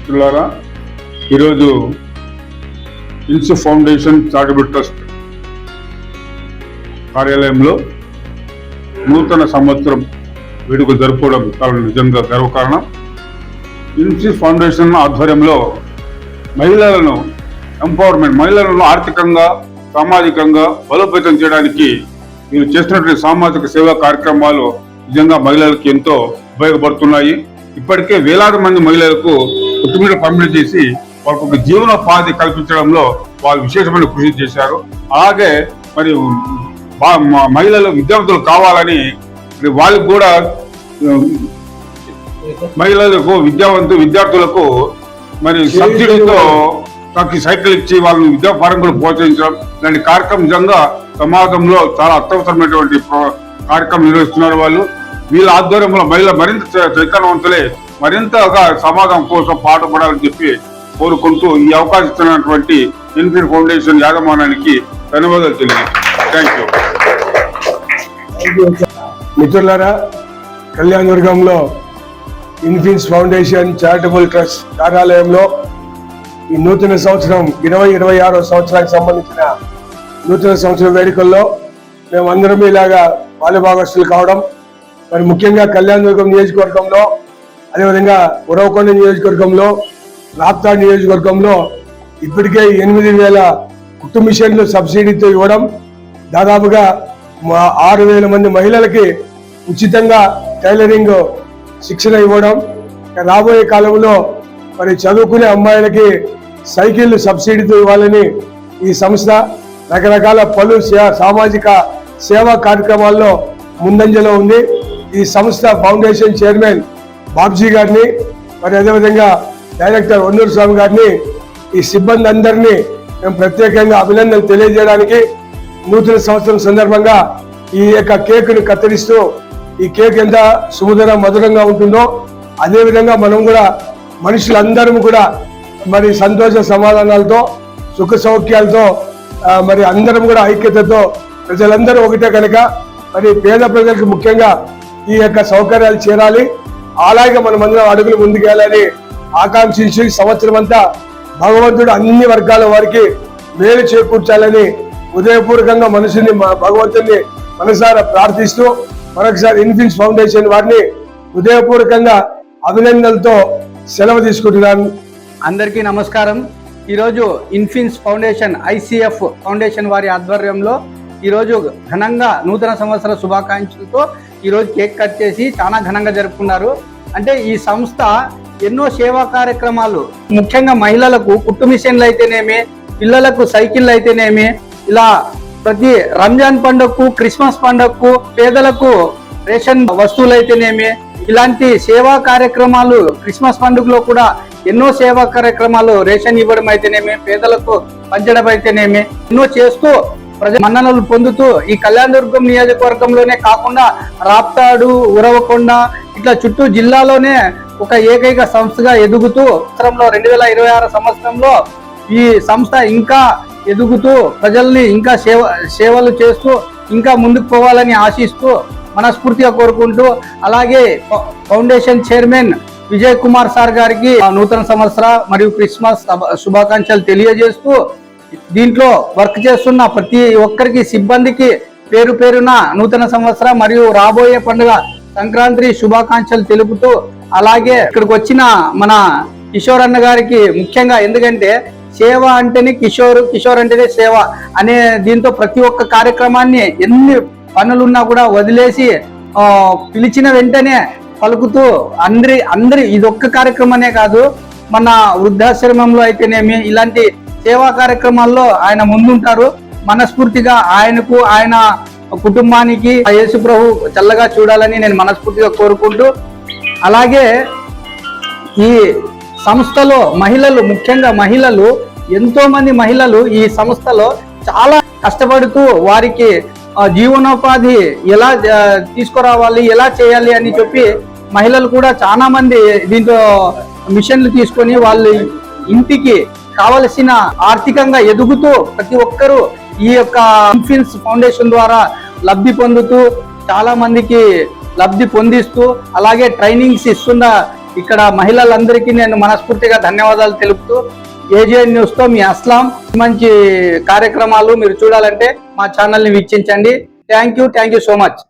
మిత్రులారా, ఈరోజు ఇన్సు foundation charitable trust కార్యాలయంలో నూతన సంవత్సరం వేడుకలు జరుపుకోవడం చాలా నిజంగా గర్వకారణం. ఇన్సు ఫౌండేషన్ ఆధ్వర్యంలో మహిళలను ఎంపవర్మెంట్, మహిళలను ఆర్థికంగా సామాజికంగా బలోపేతం చేయడానికి మీరు చేస్తున్నటువంటి సామాజిక సేవా కార్యక్రమాలు నిజంగా మహిళలకు ఎంతో ఉపయోగపడుతున్నాయి. ఇప్పటికే వేలాది మంది మహిళలకు కొత్తిమీర పంపిణీ చేసి వాళ్ళకు ఒక జీవనోపాధి కల్పించడంలో వాళ్ళు విశేషమైన కృషి చేశారు. అలాగే మరి మహిళలు విద్యార్థులు కావాలని వాళ్ళకు కూడా మహిళలకు విద్యార్థులకు మరి సబ్సిడీతో సైకిల్ ఇచ్చి వాళ్ళని విద్యాపరంగా ప్రోత్సహించడం ఇలాంటి కార్యక్రమం నిజంగా సమాజంలో చాలా అత్యవసరమైనటువంటి కార్యక్రమం నిర్వహిస్తున్నారు. వాళ్ళు వీళ్ళ ఆధ్వర్యంలో మహిళలు మరింత చైతన్యవంతులే మరింతగా సమాజం కోసం పాటుపడాలని చెప్పి కోరుకుంటూ ఈ అవకాశం ఇస్తున్నటువంటి ఇన్ఫిన్ ఫౌండేషన్ యాజమాన్యానికి ధన్యవాదాలు తెలియజేస్తాను. Thank you. మిత్రులారా, కళ్యాణదుర్గంలో ఇన్ఫిన్స్ ఫౌండేషన్ చారిటబుల్ ట్రస్ట్ కార్యాలయంలో ఈ నూతన సంవత్సరం 2026 సంవత్సరానికి సంబంధించిన నూతన సంవత్సరం వేడుకల్లో మేమందరం ఇలాగా బాలభాగస్తులు కావడం, మరి ముఖ్యంగా కళ్యాణదుర్గం నియోజకవర్గంలో, అదేవిధంగా ఉరవకొండ నియోజకవర్గంలో, రాప్తాడ్ నియోజకవర్గంలో ఇప్పటికే 8,000 కుట్టు మిషన్లు సబ్సిడీతో ఇవ్వడం, దాదాపుగా 6,000 మంది మహిళలకి ఉచితంగా టైలరింగ్ శిక్షణ ఇవ్వడం, రాబోయే కాలంలో మరి చదువుకునే అమ్మాయిలకి సైకిళ్లు సబ్సిడీతో ఇవ్వాలని ఈ సంస్థ రకరకాల పలు సామాజిక సేవా కార్యక్రమాల్లో ముందంజలో ఉంది. ఈ సంస్థ ఫౌండేషన్ చైర్మన్ బాబ్జీ గారిని, మరి అదేవిధంగా డైరెక్టర్ వన్నూరు స్వామి గారిని, ఈ సిబ్బంది అందరినీ మేము ప్రత్యేకంగా అభినందనలు తెలియజేయడానికి నూతన సంవత్సరం సందర్భంగా ఈ యొక్క కేకును కత్తిరిస్తూ, ఈ కేక్ ఎంత సుమధుర మధురంగా ఉంటుందో అదేవిధంగా మనం కూడా మనుషులందరం కూడా మరి సంతోష సమాధానాలతో సుఖ సౌఖ్యాలతో మరి అందరం కూడా ఐక్యతతో ప్రజలందరూ ఒకటే కనుక మరి పేద ప్రజలకు ముఖ్యంగా ఈ యొక్క సౌకర్యాలు చేరాలి. అలాగే మనమందరం అడుగులు ముందుకెళ్ళాలని ఆకాంక్షించి సంవత్సరం అంతా భగవంతుడు అన్ని వర్గాల వారికి మేలు చేకూర్చాలని హృదయపూర్వకంగా మనసుని భగవంతుని మనసారా ప్రార్థిస్తూ మరొకసారి ఇన్ఫిన్స్ ఫౌండేషన్ వారిని హృదయపూర్వకంగా అభినందనలతో సెలవు తీసుకుంటున్నాను. అందరికీ నమస్కారం. ఈరోజు ఇన్ఫిన్స్ ఫౌండేషన్ ICF ఫౌండేషన్ వారి ఆధ్వర్యంలో ఈరోజు ఘనంగా నూతన సంవత్సర శుభాకాంక్షలతో ఈరోజు కేక్ కట్ చేసి చాలా ఘనంగా జరుపుకున్నారు. అంటే ఈ సంస్థ ఎన్నో సేవా కార్యక్రమాలు, ముఖ్యంగా మహిళలకు కుట్టు మిషన్లు అయితేనేమి, పిల్లలకు సైకిళ్ళు అయితేనేమి, ఇలా ప్రతి రంజాన్ పండుగకు, క్రిస్మస్ పండుగకు, పేదలకు రేషన్ వస్తువులు అయితేనేమి, ఇలాంటి సేవా కార్యక్రమాలు క్రిస్మస్ పండుగలో కూడా ఎన్నో సేవా కార్యక్రమాలు రేషన్ ఇవ్వడం అయితేనేమి, పేదలకు పంచడం అయితేనేమి ఎన్నో చేస్తూ ప్రజల మన్ననలు పొందుతూ ఈ కళ్యాణదుర్గం నియోజకవర్గంలోనే కాకుండా రాప్తాడు, ఉరవకొండ ఇట్లా చుట్టూ జిల్లాలోనే ఒక ఏకైక సంస్థగా ఎదుగుతూ 2026 సంవత్సరంలో ఈ సంస్థ ఇంకా ఎదుగుతూ ప్రజల్ని ఇంకా సేవలు చేస్తూ ఇంకా ముందుకు పోవాలని ఆశిస్తూ మనస్ఫూర్తిగా కోరుకుంటూ, అలాగే foundation chairman Vijay Kumar sir గారికి నూతన సంవత్సర మరియు క్రిస్మస్ శుభాకాంక్షలు తెలియజేస్తూ, దీంట్లో వర్క్ చేస్తున్న ప్రతి ఒక్కరికి సిబ్బందికి పేరు పేరున నూతన సంవత్సర మరియు రాబోయే పండుగ సంక్రాంతి శుభాకాంక్షలు తెలుపుతూ, అలాగే ఇక్కడికి వచ్చిన మన కిషోర్ అన్న గారికి ముఖ్యంగా, ఎందుకంటే సేవ అంటేనే కిషోర్ అంటేనే సేవ అనే దీంతో ప్రతి ఒక్క కార్యక్రమాన్ని ఎన్ని పనులున్నా కూడా వదిలేసి పిలిచిన వెంటనే పలుకుతూ అందరి ఇదొక్క కార్యక్రమనే కాదు, మన వృద్ధాశ్రమంలో అయితేనేమి ఇలాంటి సేవా కార్యక్రమాల్లో ఆయన ముందుంటారు. మనస్ఫూర్తిగా ఆయనకు, ఆయన కుటుంబానికి యేసు ప్రభు చల్లగా చూడాలని నేను మనస్ఫూర్తిగా కోరుకుంటూ, అలాగే ఈ సంస్థలో మహిళలు, ముఖ్యంగా మహిళలు, ఎంతో మంది మహిళలు ఈ సంస్థలో చాలా కష్టపడుతూ వారికి జీవనోపాధి ఎలా తీసుకురావాలి, ఎలా చేయాలి అని చెప్పి మహిళలు కూడా చాలా మంది దీంట్లో మిషన్లు తీసుకొని వాళ్ళు ఇంటికి కావలసిన ఆర్థికంగా ఎదుగుతూ ప్రతి ఒక్కరూ ఈ యొక్క ఇన్ఫిన్స్ ఫౌండేషన్ ద్వారా లబ్ధి పొందుతూ చాలా మందికి లబ్ధి పొందిస్తూ అలాగే ట్రైనింగ్స్ ఇస్తున్న ఇక్కడ మహిళలందరికీ నేను మనస్ఫూర్తిగా ధన్యవాదాలు తెలుపుతూ ఏజిఎన్ న్యూస్ తో మీ అస్లాం. మంచి కార్యక్రమాలు మీరు చూడాలంటే మా ఛానల్ ని వీక్షించండి. Thank you so much.